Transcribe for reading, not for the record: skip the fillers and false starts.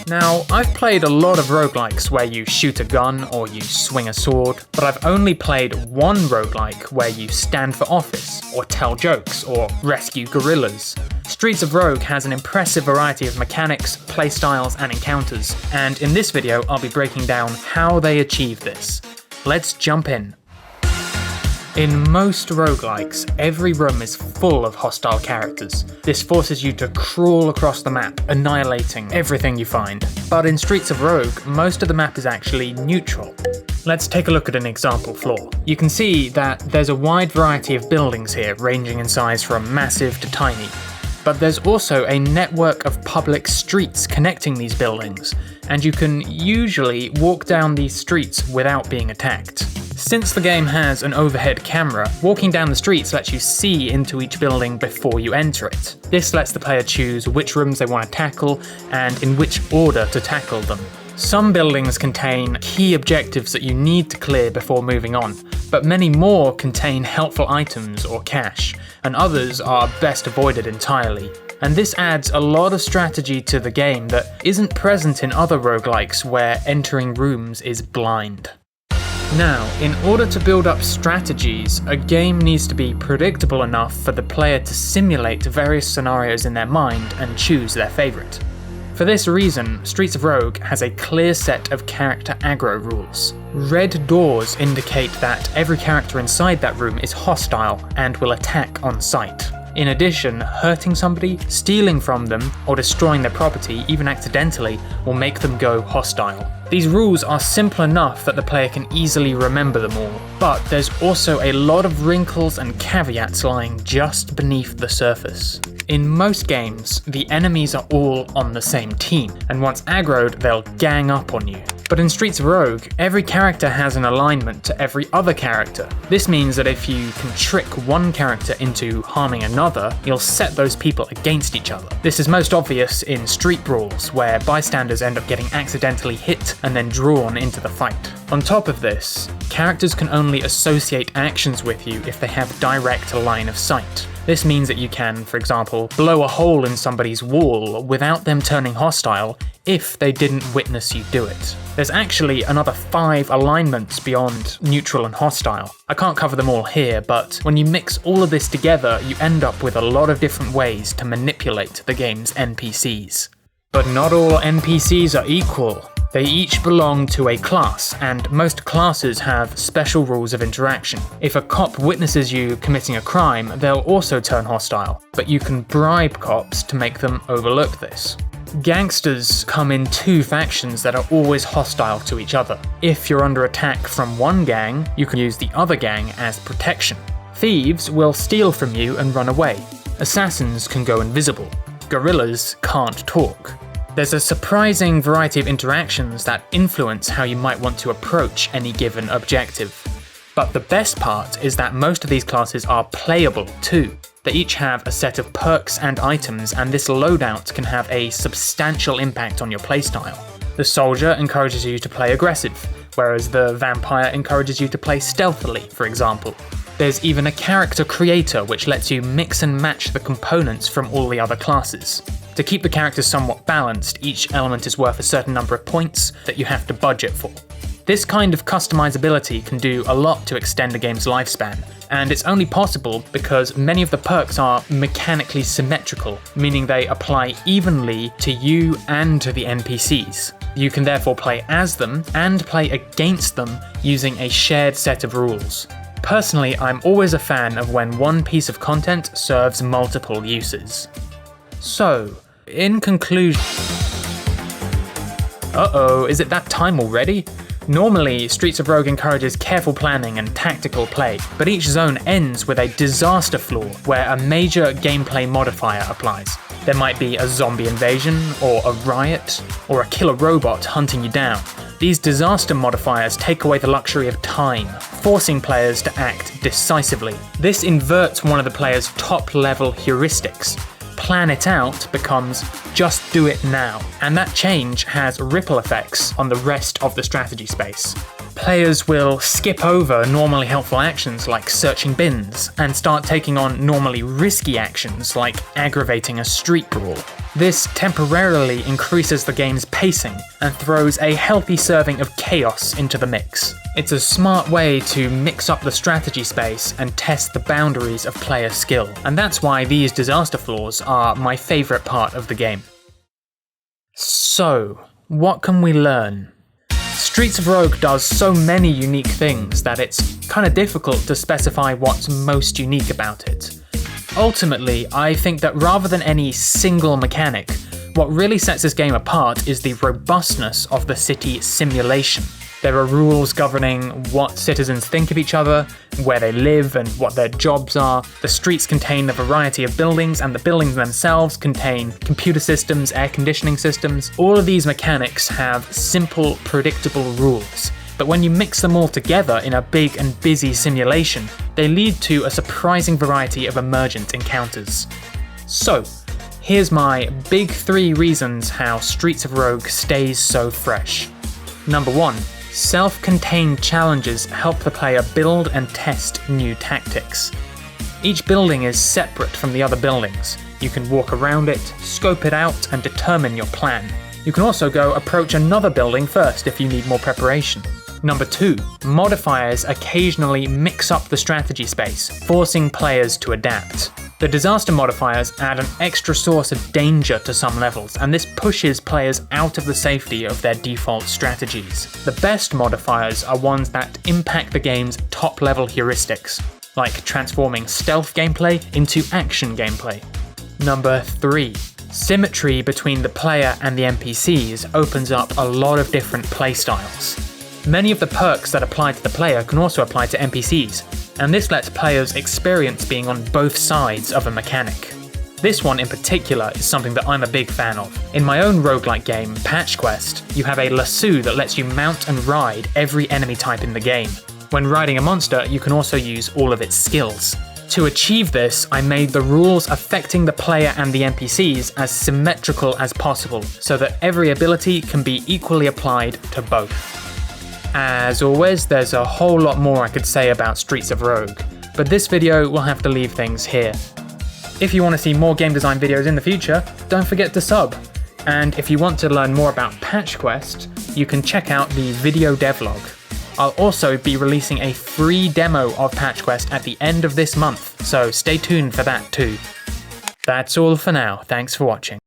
Now, I've played a lot of roguelikes where you shoot a gun or you swing a sword, but I've only played one roguelike where you stand for office, or tell jokes, or rescue gorillas. Streets of Rogue has an impressive variety of mechanics, playstyles, and encounters, and in this video I'll be breaking down how they achieve this. Let's jump in. In most roguelikes, every room is full of hostile characters. This forces you to crawl across the map, annihilating everything you find. But in Streets of Rogue, most of the map is actually neutral. Let's take a look at an example floor. You can see that there's a wide variety of buildings here, ranging in size from massive to tiny. But there's also a network of public streets connecting these buildings, and you can usually walk down these streets without being attacked. Since the game has an overhead camera, walking down the streets lets you see into each building before you enter it. This lets the player choose which rooms they want to tackle and in which order to tackle them. Some buildings contain key objectives that you need to clear before moving on, but many more contain helpful items or cash, and others are best avoided entirely. And this adds a lot of strategy to the game that isn't present in other roguelikes where entering rooms is blind. Now, in order to build up strategies, a game needs to be predictable enough for the player to simulate various scenarios in their mind and choose their favourite. For this reason, Streets of Rogue has a clear set of character aggro rules. Red doors indicate that every character inside that room is hostile and will attack on sight. In addition, hurting somebody, stealing from them, or destroying their property, even accidentally, will make them go hostile. These rules are simple enough that the player can easily remember them all, but there's also a lot of wrinkles and caveats lying just beneath the surface. In most games, the enemies are all on the same team, and once aggroed, they'll gang up on you. But in Streets of Rogue, every character has an alignment to every other character. This means that if you can trick one character into harming another, you'll set those people against each other. This is most obvious in street brawls, where bystanders end up getting accidentally hit and then drawn into the fight. On top of this, characters can only associate actions with you if they have direct line of sight. This means that you can, for example, blow a hole in somebody's wall without them turning hostile if they didn't witness you do it. There's actually another 5 alignments beyond neutral and hostile. I can't cover them all here, but when you mix all of this together, you end up with a lot of different ways to manipulate the game's NPCs. But not all NPCs are equal. They each belong to a class, and most classes have special rules of interaction. If a cop witnesses you committing a crime, they'll also turn hostile, but you can bribe cops to make them overlook this. Gangsters come in 2 factions that are always hostile to each other. If you're under attack from one gang, you can use the other gang as protection. Thieves will steal from you and run away. Assassins can go invisible. Gorillas can't talk. There's a surprising variety of interactions that influence how you might want to approach any given objective. But the best part is that most of these classes are playable too. They each have a set of perks and items, and this loadout can have a substantial impact on your playstyle. The soldier encourages you to play aggressive, whereas the vampire encourages you to play stealthily, for example. There's even a character creator which lets you mix and match the components from all the other classes. To keep the characters somewhat balanced, each element is worth a certain number of points that you have to budget for. This kind of customizability can do a lot to extend a game's lifespan, and it's only possible because many of the perks are mechanically symmetrical, meaning they apply evenly to you and to the NPCs. You can therefore play as them and play against them using a shared set of rules. Personally, I'm always a fan of when one piece of content serves multiple uses. So, in conclusion... Uh-oh, is it that time already? Normally, Streets of Rogue encourages careful planning and tactical play, but each zone ends with a disaster floor where a major gameplay modifier applies. There might be a zombie invasion, or a riot, or a killer robot hunting you down. These disaster modifiers take away the luxury of time, forcing players to act decisively. This inverts one of the player's top-level heuristics. Plan it out becomes just do it now, and that change has ripple effects on the rest of the strategy space. Players will skip over normally helpful actions like searching bins and start taking on normally risky actions like aggravating a street brawl. This temporarily increases the game's pacing and throws a healthy serving of chaos into the mix. It's a smart way to mix up the strategy space and test the boundaries of player skill, and that's why these disaster floors are my favourite part of the game. So, what can we learn? Streets of Rogue does so many unique things that it's kind of difficult to specify what's most unique about it. Ultimately, I think that rather than any single mechanic, what really sets this game apart is the robustness of the city simulation. There are rules governing what citizens think of each other, where they live and what their jobs are. The streets contain a variety of buildings, and the buildings themselves contain computer systems, air conditioning systems. All of these mechanics have simple, predictable rules. But when you mix them all together in a big and busy simulation, they lead to a surprising variety of emergent encounters. So, here's my big 3 reasons how Streets of Rogue stays so fresh. Number 1. Self-contained challenges help the player build and test new tactics. Each building is separate from the other buildings. You can walk around it, scope it out, and determine your plan. You can also go approach another building first if you need more preparation. Number 2. Modifiers occasionally mix up the strategy space, forcing players to adapt. The disaster modifiers add an extra source of danger to some levels, and this pushes players out of the safety of their default strategies. The best modifiers are ones that impact the game's top-level heuristics, like transforming stealth gameplay into action gameplay. Number 3. Symmetry between the player and the NPCs opens up a lot of different playstyles. Many of the perks that apply to the player can also apply to NPCs, and this lets players experience being on both sides of a mechanic. This one in particular is something that I'm a big fan of. In my own roguelike game, Patch Quest, you have a lasso that lets you mount and ride every enemy type in the game. When riding a monster, you can also use all of its skills. To achieve this, I made the rules affecting the player and the NPCs as symmetrical as possible, so that every ability can be equally applied to both. As always, there's a whole lot more I could say about Streets of Rogue, but this video will have to leave things here. If you want to see more game design videos in the future, don't forget to sub. And if you want to learn more about Patch Quest, you can check out the video devlog. I'll also be releasing a free demo of Patch Quest at the end of this month, so stay tuned for that too. That's all for now, thanks for watching.